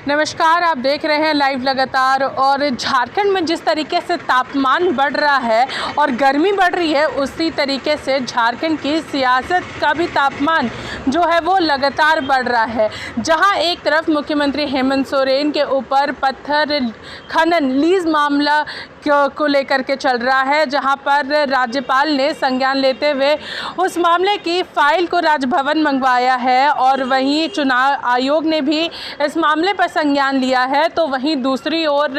नमस्कार, आप देख रहे हैं लाइव लगातार। और झारखंड में जिस तरीके से तापमान बढ़ रहा है और गर्मी बढ़ रही है, उसी तरीके से झारखंड की सियासत का भी तापमान जो है वो लगातार बढ़ रहा है। जहां एक तरफ मुख्यमंत्री हेमंत सोरेन के ऊपर पत्थर खनन लीज मामला को लेकर के चल रहा है, जहां पर राज्यपाल ने संज्ञान लेते हुए उस मामले की फाइल को राजभवन मंगवाया है और वहीं चुनाव आयोग ने भी इस मामले पर संज्ञान लिया है। तो वहीं दूसरी ओर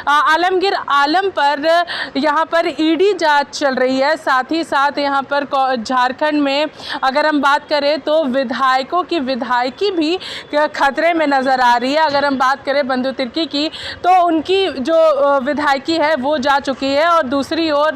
आलमगीर आलम पर यहां पर ईडी जांच चल रही है। साथ ही साथ यहां पर झारखंड में अगर हम बात करें तो विधायकों की विधायकी भी खतरे में नज़र आ रही है। अगर हम बात करें बंधु तिर्की की, तो उनकी जो विधायकी है वो जा चुकी है। और दूसरी ओर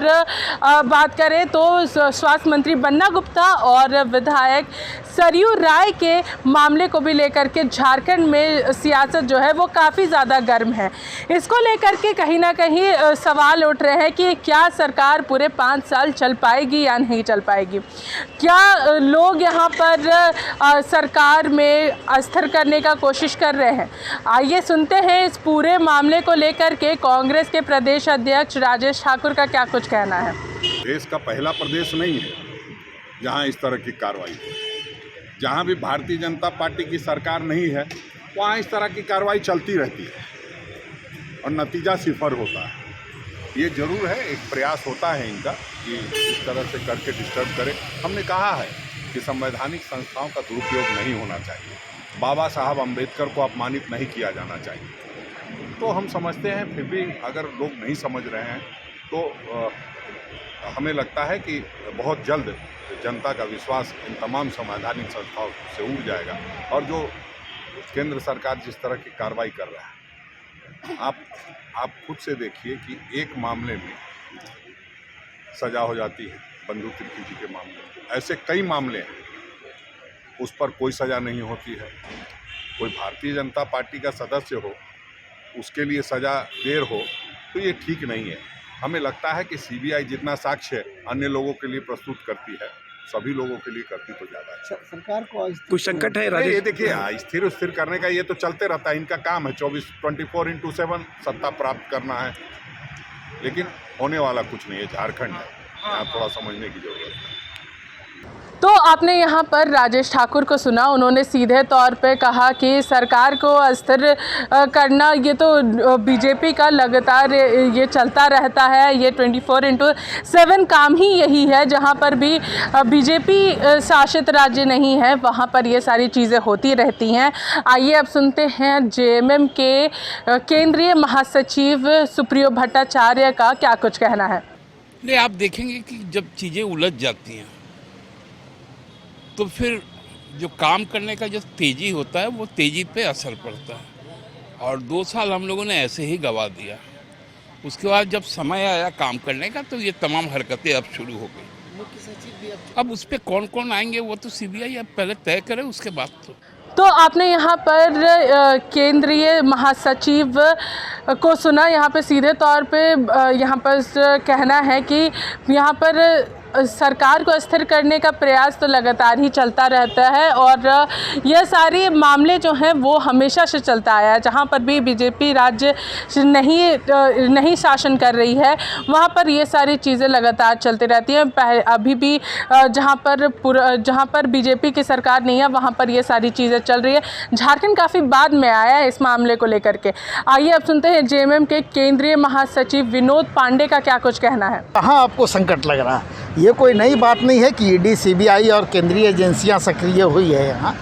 बात करें तो स्वास्थ्य मंत्री बन्ना गुप्ता और विधायक सरयू राय के मामले को भी लेकर के झारखंड में सियासत जो है वो काफ़ी ज़्यादा गर्म है। इसको लेकर के कहीं ना कहीं सवाल उठ रहे हैं कि क्या सरकार पूरे 5 साल चल पाएगी या नहीं चल पाएगी। क्या लोग यहाँ पर सरकार में अस्थिर करने का कोशिश कर रहे हैं। आइए सुनते हैं इस पूरे मामले को लेकर के कांग्रेस के प्रदेश अध्यक्ष राजेश ठाकुर का क्या कुछ कहना है। देश का पहला प्रदेश नहीं है जहां इस तरह की कार्रवाई हो। जहां भी भारतीय जनता पार्टी की सरकार नहीं है वहां इस तरह की कार्रवाई चलती रहती है और नतीजा सिफर होता है। ये जरूर है, एक प्रयास होता है इनका कि इस तरह से करके डिस्टर्ब करे। हमने कहा है कि संवैधानिक संस्थाओं का दुरुपयोग नहीं होना चाहिए, बाबा साहब अम्बेडकर को अपमानित नहीं किया जाना चाहिए। तो हम समझते हैं, फिर भी अगर लोग नहीं समझ रहे हैं तो हमें लगता है कि बहुत जल्द जनता का विश्वास इन तमाम संवैधानिक संस्थाओं से उड़ जाएगा। और जो केंद्र सरकार जिस तरह की कार्रवाई कर रहा है, आप खुद से देखिए कि एक मामले में सजा हो जाती है, बंधु तिर्की जी के मामले में ऐसे कई मामले हैं, उस पर कोई सजा नहीं होती है। कोई भारतीय जनता पार्टी का सदस्य हो, उसके लिए सजा देर हो, तो ये ठीक नहीं है। हमें लगता है कि सीबीआई जितना साक्ष्य अन्य लोगों के लिए प्रस्तुत करती है, सभी लोगों के लिए करती तो ज़्यादा है। सरकार को कुछ संकट है राजेश? ये देखिए, स्थिर करने का ये तो चलते रहता है, इनका काम है 24/7 सत्ता प्राप्त करना है। लेकिन होने वाला कुछ नहीं है, झारखंड है, यहाँ थोड़ा समझने की जरूरत है। तो आपने यहाँ पर राजेश ठाकुर को सुना, उन्होंने सीधे तौर पे कहा कि सरकार को अस्थिर करना ये तो बीजेपी का लगातार ये चलता रहता है। ये 24/7 काम ही यही है। जहाँ पर भी बीजेपी शासित राज्य नहीं है वहाँ पर ये सारी चीज़ें होती रहती हैं। आइए अब सुनते हैं जेएमएम के केंद्रीय महासचिव सुप्रियो भट्टाचार्य का क्या कुछ कहना है। नहीं, आप देखेंगे कि जब चीज़ें उलझ जाती हैं तो फिर जो काम करने का जो तेज़ी होता है वो तेज़ी पे असर पड़ता है। और 2 साल हम लोगों ने ऐसे ही गंवा दिया। उसके बाद जब समय आया काम करने का तो ये तमाम हरकतें अब शुरू हो गई। मुख्य सचिव भी अब उस पर कौन कौन आएंगे वो तो सीबीआई अब पहले तय करे, उसके बाद तो आपने यहाँ पर केंद्रीय महासचिव को सुना। यहाँ पर सीधे तौर पे यहाँ पर कहना है कि यहाँ पर सरकार को अस्थिर करने का प्रयास तो लगातार ही चलता रहता है और यह सारे मामले जो हैं वो हमेशा से चलता आया है। जहाँ पर भी बीजेपी राज्य नहीं शासन कर रही है वहाँ पर ये सारी चीज़ें लगातार चलती रहती हैं। अभी भी जहाँ पर बीजेपी की सरकार नहीं है वहाँ पर ये सारी चीज़ें चल रही है। झारखंड काफ़ी बाद में आया है इस मामले को लेकर के। आइए अब सुनते हैं जेएमएम के केंद्रीय महासचिव विनोद पांडे का क्या कुछ कहना है। कहाँ आपको संकट लग रहा है? ये कोई नई बात नहीं है कि ईडी, सीबीआई और केंद्रीय एजेंसियां सक्रिय हुई है यहाँ।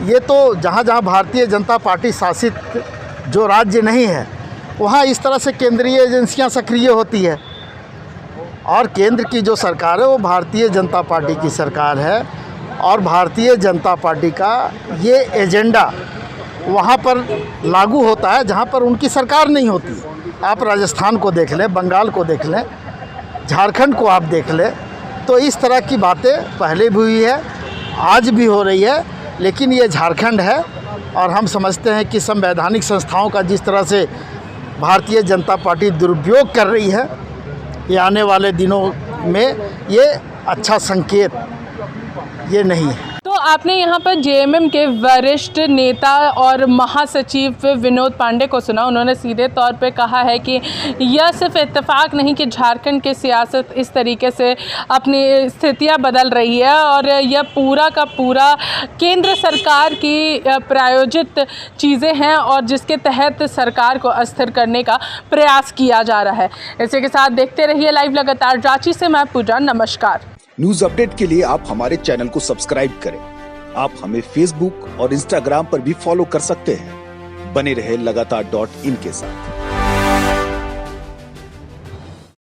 ये तो जहाँ जहाँ भारतीय जनता पार्टी शासित जो राज्य नहीं है वहाँ इस तरह से केंद्रीय एजेंसियां सक्रिय होती है। और केंद्र की जो सरकार है वो भारतीय जनता पार्टी की सरकार है और भारतीय जनता पार्टी का ये एजेंडा वहाँ पर लागू होता है जहाँ पर उनकी सरकार नहीं होती। आप राजस्थान को देख लें, बंगाल को देख लें, झारखंड को आप देख लें, तो इस तरह की बातें पहले भी हुई है, आज भी हो रही है। लेकिन ये झारखंड है और हम समझते हैं कि संवैधानिक संस्थाओं का जिस तरह से भारतीय जनता पार्टी दुरुपयोग कर रही है, ये आने वाले दिनों में ये अच्छा संकेत ये नहीं है। तो आपने यहाँ पर जेएमएम के वरिष्ठ नेता और महासचिव विनोद पांडे को सुना। उन्होंने सीधे तौर पे कहा है कि यह सिर्फ इत्तेफाक नहीं कि झारखंड की सियासत इस तरीके से अपनी स्थितियाँ बदल रही है और यह पूरा का पूरा केंद्र सरकार की प्रायोजित चीज़ें हैं और जिसके तहत सरकार को अस्थिर करने का प्रयास किया जा रहा है। इसी के साथ देखते रहिए लाइव लगातार। रांची से मैं पूजा, नमस्कार। न्यूज अपडेट के लिए आप हमारे चैनल को सब्सक्राइब करें। आप हमें फेसबुक और इंस्टाग्राम पर भी फॉलो कर सकते हैं। बने रहे लगातार.in के साथ।